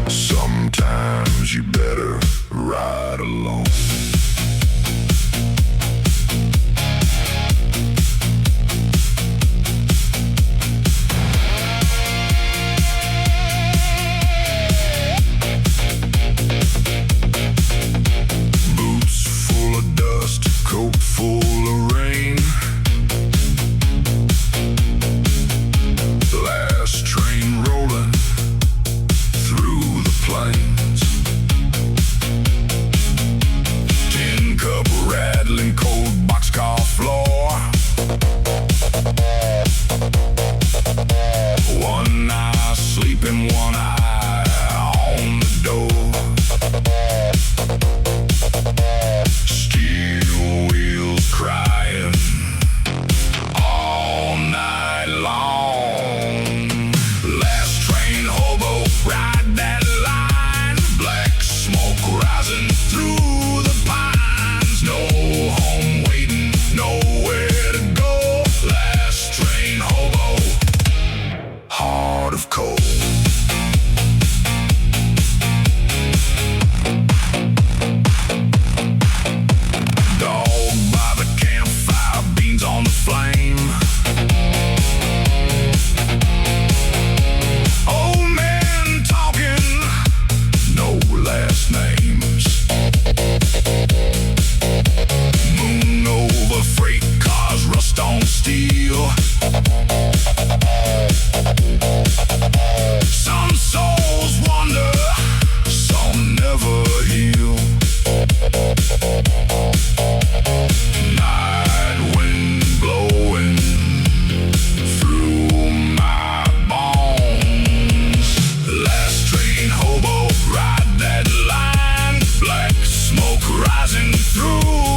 Sometimes you better ride alone. Coat full of rain. Last train rolling through the plains. Tin cup rattling, cold boxcar floor. One eye sleeping, one eye on the door. Crying all night long. Last train hobo, ride that line. Black smoke rising through the pines. No home waiting, nowhere to go. Last train hobo, heart of coal. On the flame. Old man talking, no last names. Moon over freight cars, rust on steel. Some souls wander, some never heal. Rising through